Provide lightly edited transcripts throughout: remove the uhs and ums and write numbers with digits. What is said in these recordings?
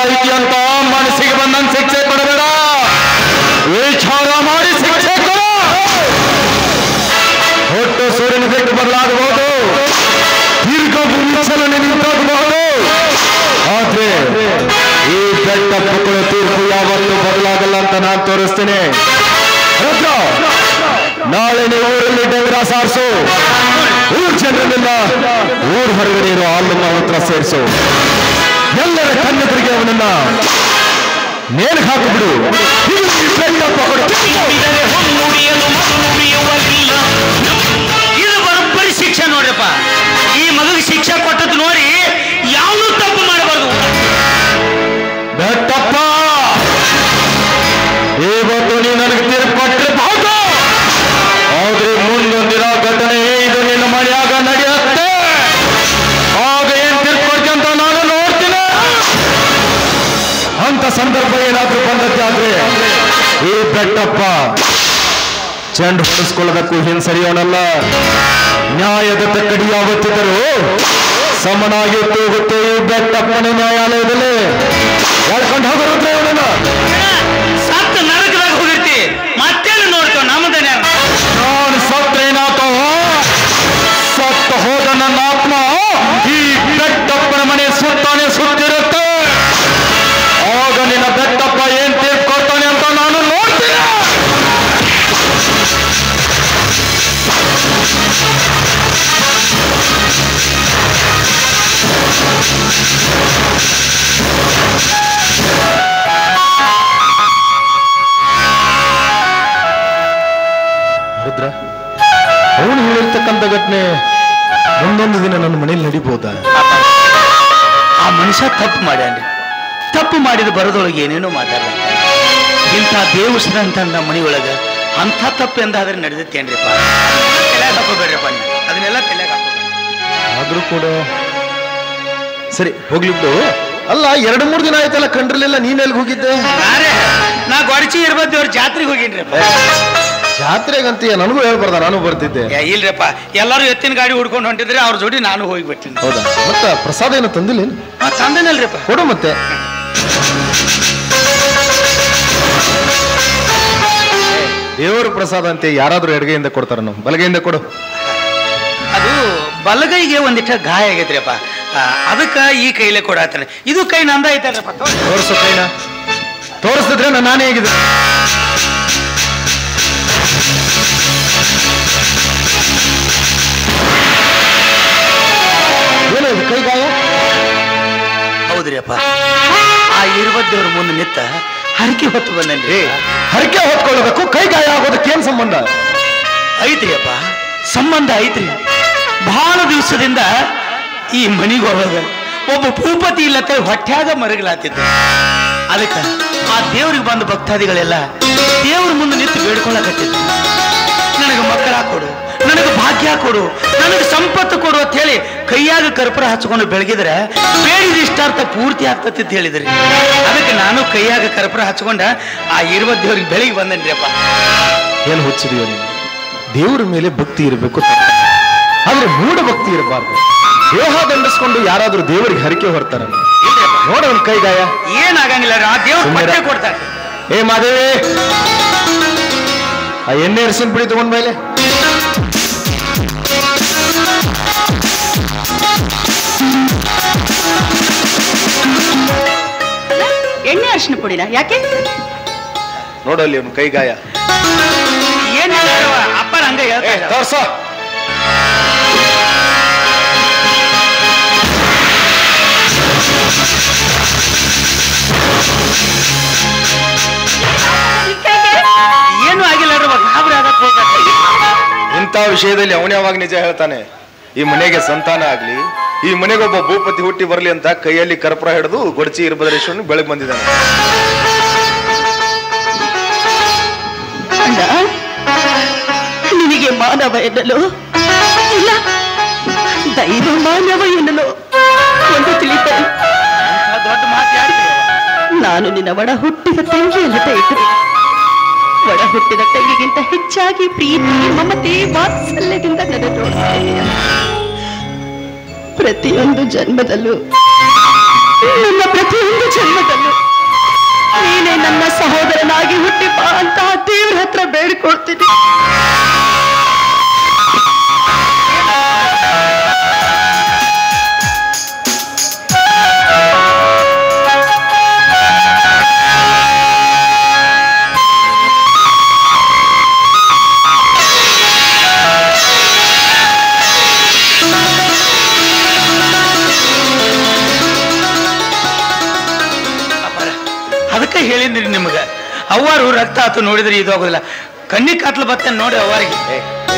ಐತಿ ಅಂತ ಮನಸ್ಸಿಗೆ ಬಂದಂತ ಶಿಕ್ಷೆ ಕೊಡಬೇಡ, ವಿಚಾರ ಮಾಡಿ ಶಿಕ್ಷೆ ಕೊಡ. ಹೊಟ್ಟು ಸೂರ್ಯನ ಬಿಟ್ಟು ಬದಲಾಗಬಹುದು, ದೀರ್ಘ ಚಲನೆ ನಿಂತಾಗಬಹುದು, ಆದ್ರೆ ಈ ಬೆಟ್ಟ ಪುಕ್ಕಳ ತೀರ್ಪು ಯಾವತ್ತೂ ಬದಲಾಗಲ್ಲ ಅಂತ ನಾನು ತೋರಿಸ್ತೇನೆ. ರುದ್ರ, ನಾಳೆ ನೀವು ಊರಲ್ಲಿ ಡಂಗರ ಸಾರಿಸು, ಊರ್ ಜನರನ್ನೆಲ್ಲ ಊರ್ ಹೊರಗಡೆ ಇರೋ ಹಾಲನ್ನ ಹತ್ರ ಸೇರಿಸು, ಎಲ್ಲರ ಕಣ್ಣೆದುರಿಗೆ ಅವನನ್ನ ನೇಣು ಹಾಕಿಬಿಡು. ಇದು ಬರೋಬ್ಬರಿ ಶಿಕ್ಷೆ ನೋಡ್ರಪ್ಪ. ಈ ಮಗುಗೆ ಶಿಕ್ಷೆ ಕೊಟ್ಟದ್ದು ನೋಡಿ ಯಾವನು ತಪ್ಪು ಮಾಡಬಾರ್ದು. ಬೆಟ್ಟಪ್ಪ, ಇವತ್ತು ನೀ ನನಗೆ ತೀರ್ಪು ಕೊಟ್ಟಿರಬಹುದು, ಆದ್ರೆ ಮುಂದೊಂದಿನ ಘಟನೆ ಇದು ನಿನ್ನ ಮನೆಯಾಗ ನಡೆಯುತ್ತೆ. ಆಗ ಏನ್ ತೀರ್ಪು ಕೊಡ್ತೀನಿ ಅಂತ ನಾನು ನೋಡ್ತೀನಿ. ಅಂತ ಸಂದರ್ಭ ಏನಾದ್ರೂ ಬಂದದ್ದೇ ಆದ್ರೆ ಈ ಬೆಟ್ಟಪ್ಪ ಚೆಂಡು ಹೊಡೆಸ್ಕೊಳ್ಳೋದಕ್ಕೂ ಹಿಂಸರಿಯೋನಲ್ಲ. ನ್ಯಾಯದ ತಕ್ಕಡಿ ಯಾವತ್ತಿದ್ದರೂ ಸಮನಾಗಿ ತೂಗುತ್ತೆ ಈ ಬೆಟ್ಟಪ್ಪನ ನ್ಯಾಯಾಲಯದಲ್ಲಿ. ಹೇಳ್ಕೊಂಡು ಹೋಗಿರುತ್ತೆ ಅವನನ್ನ. ಸತ್ತ ನರಕದಾಗ ಹೋಗಿರ್ತಿ, ಮತ್ತೇನು ನೋಡ್ತೇವೆ ನಮ್ಮದೇ. ನಾನು ಸತ್ತೇನಾತೋ, ಸತ್ತ ಹೋದ ನನ್ನ ಆತ್ಮ ಈ ಬೆಟ್ಟಪ್ಪನ ಮನೆ ಸುತ್ತಾನೆ ಸುತ್ತಿರುತ್ತೆ. ಆಗ ನಿನ್ನ ಬೆಟ್ಟಪ್ಪ ಏನ್ ತೀರ್ಪು ಕೊಡ್ತಾನೆ ಅಂತ ನಾನು ನೋಡ್ತೀನಿ. ರುದ್ರ, ಅವನು ಹೇಳಿರ್ತಕ್ಕಂಥ ಘಟನೆ ಒಂದೊಂದು ದಿನ ನನ್ನ ಮನೇಲಿ ನಡಿಬಹುದಾ? ಆ ಮನುಷ್ಯ ತಪ್ಪು ಮಾಡ್ಯಾನ್ರಿ. ತಪ್ಪು ಮಾಡಿದ ಬರೋದೊಳಗೆ ಏನೇನೋ ಮಾತಾಡ. ಇಂಥ ದೇವಸ್ಥಾನ ಅಂತ ನಮ್ಮ ಮನೆಯೊಳಗ ಅಂಥ ತಪ್ಪು ಎಂದಾದ್ರೆ ನಡೆದತ್ತೇನ್ರಿಪ್ಪ. ತಲೆಯಾಗ ಹಾಕೋಬೇಡ್ರಪ್ಪ, ಅದನ್ನೆಲ್ಲ ತಲೆಯಾಗ ಹಾಕೋಬೇಡ. ಆದ್ರೂ ಕೂಡ ಸರಿ ಹೋಗ್ಲಿದ್ದು. ಅಲ್ಲ, 2-3 ದಿನ ಆಯ್ತಲ್ಲ ಕಂಡ್ರಲಿಲ್ಲ, ನೀನೆಲ್ಗೆ ಹೋಗಿದ್ದೆ? ನಾ ಗೊಡಚಿ ಇರ್ಬೋದು ಅವ್ರ ಜಾತ್ರೆಗೆ ಹೋಗಿನ್ರಿಪ್ಪ. ಜಾತ್ರೆಗಂತೀಯ? ನನಗೂ ಹೇಳ್ಬಾರ್ದ, ನಾನು ಬರ್ತಿದ್ದೆ. ಇಲ್ರಪ್ಪ, ಎಲ್ಲರೂ ಎತ್ತಿನ ಗಾಡಿ ಹುಡ್ಕೊಂಡು ಹೊಂಟಿದ್ರೆ ಅವ್ರ ಜೋಡಿ ನಾನು ಹೋಗಿಬಿಟ್ಟಿನಿ. ಹೌದಾ? ಮತ್ತ ಪ್ರಸಾದ ಏನು ತಂದಿಲ್ಲ? ತಂದೇನಲ್ರಿಪ್ಪ. ಕೊಡು ಮತ್ತೆ. ದೇವರ ಪ್ರಸಾದ ಅಂತ ಯಾರಾದ್ರೂ ಎಡಗೈಯಿಂದ ಕೊಡ್ತಾರ, ನಾವು ಬಲಗೈಯಿಂದ ಕೊಡು. ಅದು ಬಲಗೈಗೆ ಒಂದಿಟ್ಟ ಗಾಯ ಆಗೈತ್ರಿಪ್ಪ, ಅದಕ್ಕ ಈ ಕೈಲೇ ಕೊಡಾತಾನೆ. ಇದು ಕೈ ನಂದ ಐತಲ್ರಪ್ಪ. ತೋರಿಸು ಕೈನ. ತೋರಿಸಿದ್ರೆ ನಾನೇ ಹೇಗಿದೆ. ಏನಾಯ್ತು ಕೈ ಗಾಯ? ಹೌದ್ರಿ ಅಪ್ಪ, ಆ ಇರುವದ್ದೇವ್ರ ಮುಂದೆ ನಿತ್ತ ಹರಕೆ ಹೊತ್ತು ಬಂದನ್ರಿ. ಹರಕೆ ಹೊತ್ಕೊಳ್ಳೋದಕ್ಕೂ ಕೈ ಗಾಯ ಆಗೋದಕ್ಕೆ ಏನ್ ಸಂಬಂಧ? ಐತ್ರಿ ಅಪ್ಪ, ಸಂಬಂಧ ಐತ್ರಿ. ಬಹಳ ದಿವಸದಿಂದ ಈ ಮನಿಗೊಳಗ ಒಬ್ಬ ಭೂಪತಿ ಇಲ್ಲತ್ತೆ ಹೊಟ್ಯಾಗ ಮರಗಲಾತಿದ್ದು. ಅದಕ್ಕ ಆ ದೇವ್ರಿಗೆ ಬಂದ ಭಕ್ತಾದಿಗಳೆಲ್ಲ ದೇವ್ರ ಮುಂದೆ ನಿಂತು ಬೇಡ್ಕೊಳ್ಳಕತ್ತಿದ್ರು. ನನಗೆ ಮಕ್ಕಳ ಕೊಡು, ನನಗೆ ಭಾಗ್ಯ ಕೊಡು, ನನಗೆ ಸಂಪತ್ತು ಕೊಡು ಅಂತ ಹೇಳಿ ಕೈಯಾಗ ಕರ್ಪೂರ ಹಚ್ಕೊಂಡು ಬೆಳಗಿದ್ರೆ ಬೇಡಿದ ಇಷ್ಟಾರ್ಥ ಪೂರ್ತಿ ಆಗ್ತತಿ ಅಂತ ಹೇಳಿದ್ರಿ. ಅದಕ್ಕೆ ನಾನು ಕೈಯಾಗ ಕರ್ಪೂರ ಹಚ್ಕೊಂಡ ಆ ಇರುವ ದೇವ್ರಿಗೆ ಬೆಳಿಗ್ಗೆ ಬಂದನ್ರಿ ಅಪ್ಪ. ಏನು ಹುಚ್ಚಿದೀವ ನೀವು? ದೇವ್ರ ಮೇಲೆ ಭಕ್ತಿ ಇರಬೇಕು, ಆದ್ರೆ ಮೂಢ ಭಕ್ತಿ ಇರಬಾರ್ದು. ದೇಹ ದಂಡಿಸ್ಕೊಂಡು ಯಾರಾದ್ರೂ ದೇವರಿಗೆ ಹರಕೆ ಹೊರ್ತಾರ? ನೋಡ ಅವ್ನ ಕೈ ಗಾಯ. ಏನಾಗಂಗಿಲ್ಲ, ಆ ದೇವ್ರು ಪಟ್ಟೆ ಕೊಡ್ತಾರೆ. ಏ ಮಾದೇವಿ, ಆ ಎಣ್ಣೆ ಅರಿಸಿನ ಪುಡಿ ತಗೊಂಡ್ ಮೇಲೆ. ಎಣ್ಣೆ ಅರಿಶಿನ ಪುಡಿನ ಯಾಕೆ? ನೋಡಲ್ಲಿ ಅವ್ನ ಕೈ ಗಾಯ. ಏನ್ ಅಪ್ಪ ಹಂಗ ತೋರ್ಸ. ಏನು ಆಗಿಲ್ಲ, ಗಾಬರಿ ಆಗಕ್ ಹೋಗ್ಬೇಕು. ಇಂಥ ವಿಷಯದಲ್ಲಿ ಅವನ ಯಾವಾಗ ನಿಜ ಹೇಳ್ತಾನೆ? ಈ ಮನೆಗೆ ಸಂತಾನ ಆಗ್ಲಿ, ಈ ಮನೆಗೊಬ್ಬ ಭೂಪತಿ ಹುಟ್ಟಿ ಬರ್ಲಿ ಅಂತ ಕೈಯಲ್ಲಿ ಕರ್ಪೂರ ಹಿಡಿದು ಗೊಡಚಿ ಇರ್ಬದ್ರೇಶ್ವರನ್ ಬೆಳಗ್ ಬಂದಿದ್ದಾನೆ. ನಿನಗೆ ಮಾನವ ಎನ್ನಲು ಇಲ್ಲ, ದೈವ ಮಾನವ ಎನ್ನಲು ಒಂದು ತಿಳಿತದೆ. ದೊಡ್ಡ ಮಾತು ಯಾಕೆ? ನಾನು ನಿನ್ನ ಒಡ ಹುಟ್ಟಿದ ತಂಗಿಯಲ್ಲ ತೈತ್ರಿ. ಒಡ ಹುಟ್ಟಿದ ತಂಗಿಗಿಂತ ಹೆಚ್ಚಾಗಿ ಪ್ರೀತಿ, ಮಮತೆ, ವಾತ್ಸಲ್ಯದಿಂದ ನನ್ನ ನೋಡ್ತೀನಿ. ಪ್ರತಿಯೊಂದು ಜನ್ಮದಲ್ಲೂ ನನ್ನ ಪ್ರತಿಯೊಂದು ಜನ್ಮದಲ್ಲೂ ನೀನೇ ನನ್ನ ಸಹೋದರನಾಗಿ ಹುಟ್ಟಿ ಬಾ ಅಂತ ದೇವ್ರ ಹತ್ರ ಬೇಡಿಕೊಳ್ತೀನಿ. ಅದಕ್ಕೆ ಹೇಳಿದ್ರಿ ನಿಮ್ಗೆ ಅವ್ವಾರು ರಕ್ತ ಆತು ನೋಡಿದ್ರೆ ಇದು ಆಗೋದಿಲ್ಲ. ಕಣ್ಣಿ ಕಾತ್ಲು ಬತ್ತೆ ನೋಡಿ ಅವ್ವಾರಿಗೆ.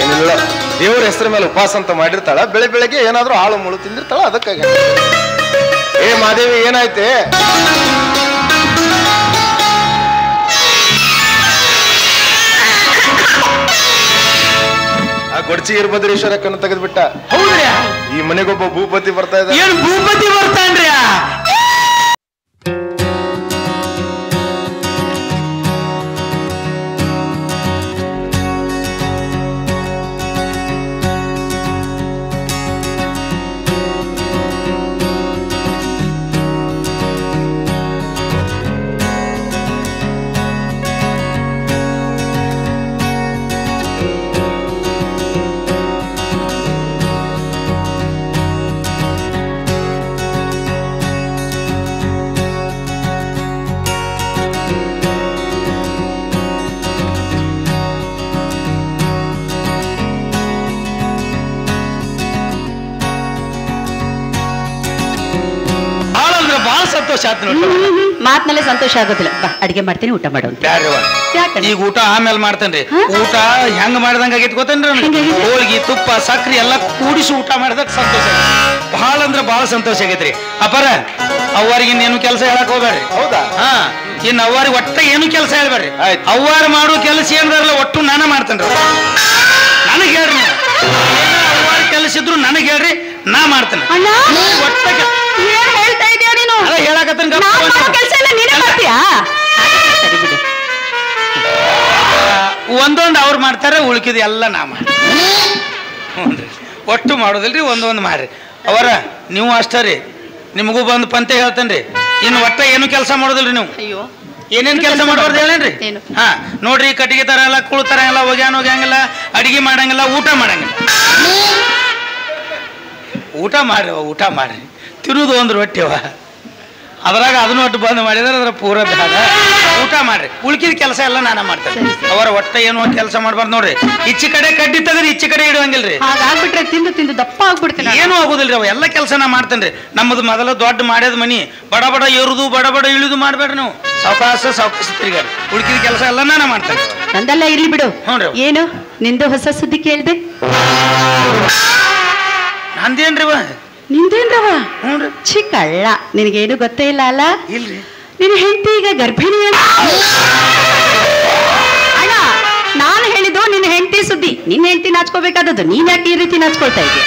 ಏನಿಲ್ಲ, ದೇವ್ರ ಹೆಸರ ಮೇಲೆ ಉಪವಾಸ ಅಂತ ಮಾಡಿರ್ತಾಳ, ಬೆಳಗ್ಗೆ ಏನಾದ್ರೂ ಹಾಳು ಮುಳು ತಿಂದಿರ್ತಾಳ, ಅದಕ್ಕಾಗಿ. ಏ ಮಾದೇವಿ, ಏನಾಯ್ತೆ? ಆ ಗೊಡ್ಚಿ ಇರ್ಬದ್ರೇಶ್ವರಕ್ಕನ್ನು ತೆಗೆದ್ಬಿಟ್ಟ. ಹೌದ್ರಿ? ಈ ಮನೆಗೊಬ್ಬ ಭೂಪತಿ ಬರ್ತಾ ಇದ್ದ. ಏನು ಭೂಪತಿ ಬರ್ತಾನ್ರಿ? ಸಂತೋಷ ಆಯ್ತು ನೋಡಿ. ಮಾತ್ನಲ್ಲೇ ಸಂತೋಷ ಆಗೋದಿಲ್ಲ. ಬಾ, ಅಡಿಗೆ ಮಾಡ್ತೀನಿ, ಊಟ ಮಾಡೋಣ. ಈಗ ಊಟ ಆಮೇಲೆ ಮಾಡ್ತೇನ್ರಿ. ಊಟ ಹೆಂಗ್ ಮಾಡ್ದಂಗ ಆಗೈತಿ ಗೊತ್ತೇನ್ರಿ? ಹೋಳಿಗೆ, ತುಪ್ಪ, ಸಕ್ರಿ ಎಲ್ಲ ಕೂಡಿಸಿ ಊಟ ಮಾಡಿದಾಗ ಸಂತೋಷ ಆಗೈತಿ. ಬಹಳ ಅಂದ್ರೆ ಬಹಳ ಸಂತೋಷ ಆಗೈತ್ರಿ. ಅಪರ ಅವ್ವಾರಿಗೆ ಇನ್ನೇನು ಕೆಲಸ ಹೇಳಕ್ ಹೋಗ್ಬೇಡ್ರಿ. ಹೌದಾ? ಹಾ, ಇನ್ ಅವ್ವಾರಿಗೆ ಒಟ್ಟ ಏನು ಕೆಲಸ ಹೇಳ್ಬೇಡ್ರಿ. ಅವ್ವಾರು ಮಾಡೋ ಕೆಲಸ ಏನಾರಲ್ಲ ಒಟ್ಟು ನಾನ ಮಾಡ್ತೇನ್ರಿ. ನನಗೆ ಹೇಳ್ರಿ, ಅವ್ವಾರ ಕೆಲಸ ಇದ್ರು ನನಗೆ ಹೇಳ್ರಿ, ನಾ ಮಾಡ್ತೇನೆ. ಒಟ್ಟ ಹೇಳ್ತಾ ಇದೀಯ ನೀನು? ಅಲ್ಲ ಹೇಳಕತ್ತೇನ್. ಒಂದೊಂದು ಅವ್ರು ಮಾಡ್ತಾರೆ, ಉಳ್ಕಿದ ಎಲ್ಲ ನಾ ಮಾಡ್ತೀನಿ. ಹ್ಞೂ, ಒಟ್ಟು ಮಾಡೋದಿಲ್ರಿ, ಒಂದೊಂದು ಮಾಡ್ರಿ. ಅವರ ನೀವು ಅಷ್ಟೇ ರೀ, ನಿಮಗೂ ಬಂದು ಪಂತೆ ಹೇಳ್ತೇನ್ರಿ. ಇನ್ನು ಒಟ್ಟ ಏನು ಕೆಲಸ ಮಾಡೋದಿಲ್ರಿ ನೀವು. ಅಯ್ಯೋ, ಏನೇನು ಕೆಲಸ ಮಾಡ್ಬಾರ್ದು ಹೇಳೇನ್ರಿ? ಹಾ ನೋಡ್ರಿ, ಕಟ್ಟಿಗೆ ತರಲ್ಲ, ಕುಳು ತರಂಗಿಲ್ಲ, ಹೋಗ್ಯಾಂಗಿಲ್ಲ, ಅಡಿಗೆ ಮಾಡಂಗಿಲ್ಲ, ಊಟ ಮಾಡಂಗಿಲ್ಲ. ಊಟ ಮಾಡ್ರಿ, ಊಟ ಮಾಡ್ರಿ. ತಿರುವುದು ಒಂದು ರೊಟ್ಟಿವ, ಅದ್ರಾಗ ಅದನ್ನ ಒಟ್ಟು ಬಂದ್ ಮಾಡಿದ್ರೆ ಅದ್ರ ಪೂರ ಬೇಡ. ಊಟ ಮಾಡ್ರಿ, ಉಳ್ಕಿದ ಕೆಲಸ ಎಲ್ಲ ನಾನೇ ಮಾಡ್ತೇನೆ. ಅವರ ಒಟ್ಟ ಏನು ಕೆಲಸ ಮಾಡ್ಬಾರ್ದು ನೋಡ್ರಿ. ಈಚೆ ಕಡೆ ಕಡ್ಡಿ ತೆಗೆದು ಈಚೆ ಕಡೆ ಇಡುವಂಗಿಲ್ರಿ. ಹಾಗಾಗ್ಬಿಟ್ರೆ ತಿಂದು ತಿಂದು ದಪ್ಪ ಆಗ್ಬಿಡ್ತೀನಿ. ಏನೂ ಆಗುದಿಲ್ರಿ, ಅವ ಎಲ್ಲ ಕೆಲಸ ನಾ ಮಾಡ್ತೇನ್ರಿ. ನಮ್ಮದು ಮೊದಲ ದೊಡ್ಡ ಮಾಡ್ಯದ ಮನಿ, ಬಡ ಬಡ ಏರುದು ಬಡ ಬಡ ಇಳಿದು ಮಾಡ್ಬೇಡ್ರಿ ನೀವು. ಸಾವಕಾಶ ತಿರುಗಾರಿ, ಉಳ್ಕಿದ ಕೆಲಸ ಎಲ್ಲ ನಾನೇ ಮಾಡ್ತೇನೆ. ನಂದೆಲ್ಲ ಇರ್ಲಿ ಬಿಡು. ಹ್ಞೂ. ಏನು ನಿಂದು ಹೊಸ ಸುದ್ದಿ ಕೇಳ್ದೆ? ನಂದೇನ್ರಿವ? ನಿಂದೇನ್ರವ? ಹ್ಞೂ. ಚಿಕ್ಕಳ್ಳ, ನಿನಗೇನು ಗೊತ್ತೇ ಇಲ್ಲ ಅಲ್ಲ? ಇಲ್ರಿ. ನಿನ್ನ ಹೆಂಡತಿ ಈಗ ಗರ್ಭಿಣಿ. ಅಣ್ಣ, ನಾನು ಹೇಳಿದ್ದು ನಿನ್ನ ಹೆಂಡತಿ ಸುದ್ದಿ. ನಿನ್ನ ಹೆಂಡತಿ ನಾಚ್ಕೋಬೇಕಾದದ್ದು, ನೀನ್ ಯಾಕೆ ಈ ರೀತಿ ನಾಚ್ಕೊಳ್ತಾ ಇದ್ದೀಯ?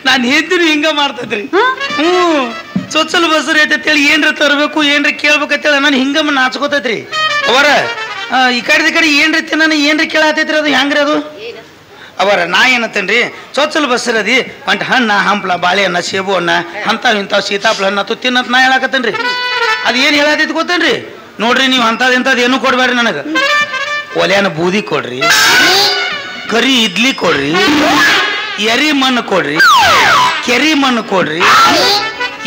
ನಾನು ಹೆಂಡತಿನೂ ಹಿಂಗ ಮಾಡ್ತದ್ರಿ. ಹ್ಞೂ, ಚೊಚ್ಚಲು ಬಸರು ಐತೇಳಿ ಏನ್ರ ತರಬೇಕು, ಏನ್ರ ಕೇಳ್ಬೇಕಂತೇಳಿ ನಾನು ಹಿಂಗ ನಾಚ್ಕೋತೈತ್ರಿ. ಅವರ ಈ ಕಡೆ ಏನ್ರಿ ತಿನ್ನ ಏನ್ರಿ ಕೇಳತೈತ್ರಿ, ಅದು ಹೆಂಗ್ರಿ ಅದು? ಅವರ ನಾ ಏನತ್ತೇನ್ರಿ, ಚೊಚ್ಚಲು ಬಸ್ಸರದಿ ಒಂಟು ಹಣ್ಣ, ಹಂಪ್ಲ, ಬಾಳೆಹಣ್ಣ, ಸೇಬು ಹಣ್ಣ, ಇಂಥವು ಸೀತಾಫಲ ಹಣ್ಣು ಅದು ತಿನ್ನತ್ ನಾ ಹೇಳಕತ್ತೇನ್ರಿ. ಅದು ಏನು ಹೇಳತೈತಿ ಗೊತ್ತೇನ್ರಿ? ನೋಡ್ರಿ, ನೀವು ಅಂಥದ್ದು ಇಂಥದ್ದು ಏನೂ ಕೊಡ್ಬೇಡ್ರಿ ನನಗೆ. ಒಲೆಯನ್ನ ಬೂದಿ ಕೊಡ್ರಿ, ಕರಿ ಇಡ್ಲಿ ಕೊಡ್ರಿ, ಎರಿ ಮಣ್ಣು ಕೊಡ್ರಿ, ಕೆರಿ ಮಣ್ಣು ಕೊಡ್ರಿ.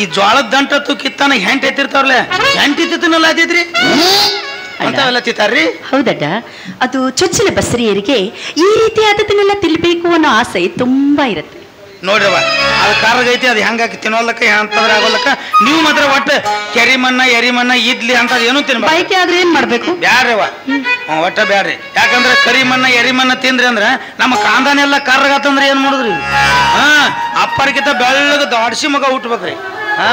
ಈ ಜೋಳದ ದಂಟತ್ತು ಕಿತ್ತಾನ ಹೆಂಟ್ ಎತ್ತಿರ್ತಾವ್ರಲ್ಲ, ಹೆಂಟ್ ಇತ್ತಿನಲ್ಲ ಆತೈತ್ರಿ, ಅಂಥವೆಲ್ಲ ತಿಂತಾರ್ರಿ. ಹೌದಡ್ಡ, ಅದು ಚೊಚ್ಚಲ ಬಸರಿಯರಿಗೆ ಈ ರೀತಿ ಆದದನ್ನೆಲ್ಲ ತಿನ್ಬೇಕು ಅನ್ನೋ ಆಸೆ ತುಂಬಾ ಇರುತ್ತೆ ನೋಡ್ರವ. ಅದು ಕಾರ್ಗೈತಿ, ಅದು ಹೆಂಗಾಗಿ ತಿನ್ನೋಲಕ್ಕ ಅಂತಂದ್ರೆ ಆಗೋಲಕ್ಕ. ನೀವು ಮಾತ್ರ ಒಟ್ಟು ಕೆರಿ ಮಣ್ಣ, ಎರಿ ಮಣ್ಣ, ಇಡ್ಲಿ ಅಂತದ್ ಏನು ತಿನ್ಬೇಕು. ಬೈಕೆ ಆದ್ರೆ ಏನ್ ಮಾಡ್ಬೇಕು? ಬ್ಯಾಡ್ರಿವ, ಒಟ್ಟ ಬ್ಯಾಡ್ರಿ. ಯಾಕಂದ್ರೆ ಕರಿ ಮಣ್ಣ, ಎರಿ ಮಣ್ಣ ತಿಂದ್ರಿ ಅಂದ್ರೆ ನಮ್ಮ ಕಾಂದಾನೆಲ್ಲ ಕರ್ರಗತ್ತಂದ್ರೆ ಏನ್ ಮಾಡುದ್ರಿ? ಹಾ, ಅಪ್ಪರ್ಗಿಂತ ಬೆಳ್ಳಗ ದಾಡ್ಸಿ ಮಗ ಹುಟ್ಬೇಕ್ರಿ. ಹಾ,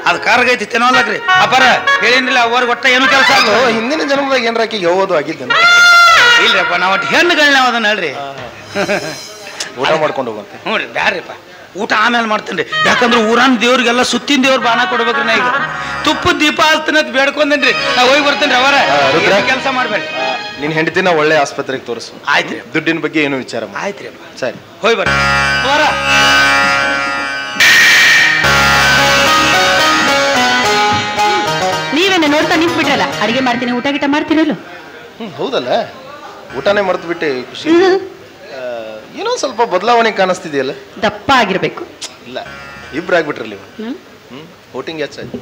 ಅದು ಕಾರ್ಗೈತಿ ತಿನ್ನೋಲಕ್ರಿ. ಅಪ್ಪರ ಹೇಳಿನ್ರಿಲ್ಲ, ಅವ್ರಿಗೆ ಒಟ್ಟ ಏನು ಕೆಲಸ ಆಗೋ. ಹಿಂದಿನ ಜನ್ಮದಾಗ ಏನ್ರಾಕಿ ಯಾವುದು ಆಗಿದ್ದೇನೆ? ಇಲ್ರಿಪ್ಪ, ನಾವು ಒಟ್ಟು ಹೆಣ್ಣುಗಳನ್ನ ಅದನ್ನ ಹೇಳ್ರಿ. ಊಟ ಮಾಡ್ಕೊಂಡು ಹೋಗಂತೆ. ಹ್ಞೂ ರೀ, ಬ್ಯಾಡ್ರಿಪ್ಪ, ಊಟ ಆಮೇಲೆ ಮಾಡ್ತೇನ್ರಿ. ಯಾಕಂದ್ರೆ ಊರನ್ ದೇವ್ರಿಗೆಲ್ಲ ಸುತ್ತಿನ ದೇವ್ರ ಬಾಣ ಕೊಡ್ಬೇಕ್ರಿ. ನಾ ಈಗ ತುಪ್ಪದ ದೀಪ ಹಚ್ತೀನಿ ಅಂತ ಬೇಡ್ಕೊಂಡೇನ್ರಿ. ನಾ ಹೋಗಿ ಬರ್ತೇನ್ರಿ. ಅವರ ಕೆಲಸ ಮಾಡ್ಬೇಡಿ. ನಿನ್ ಹೆಂಡತಿನ ಒಳ್ಳೆ ಆಸ್ಪತ್ರೆಗೆ ತೋರಿಸು. ಆಯ್ತ್ರಿ. ದುಡ್ಡಿನ ಬಗ್ಗೆ ಏನು ವಿಚಾರ ಮಾಡಿ. ಆಯ್ತ್ರಿ ಅಪ್ಪ, ಸರಿ, ಹೋಗಿ ಬರ್ರಿ. ಅವರ ನನ್ನ ನೋಡ್ತಾ ನಿಂತ್ಬಿಟ್ರಲ್ಲ, ಅಡಿಗೆ ಮಾಡ್ತೀನಿ, ಊಟ ಗೀಟ ಮಾಡ್ತಿರಲ್ಲ? ಹೌದಲ್ಲ, ಊಟನೇ ಮರ್ತು ಬಿಟ್ಟೆ. ಖುಷಿ ಏನೋ ಸ್ವಲ್ಪ ಬದಲಾವಣೆ ಕಾಣಿಸ್ತಿದೆಯಲ್ಲ. ದಪ್ಪ ಆಗಿರ್ಬೇಕು. ಇಲ್ಲ, ಇಬ್ರು ಆಗ್ಬಿಟ್ರಲ್ಲ ನೀವು. ವೋಟಿಂಗ್ ಹೆಚ್ಚಾಯ್ತು.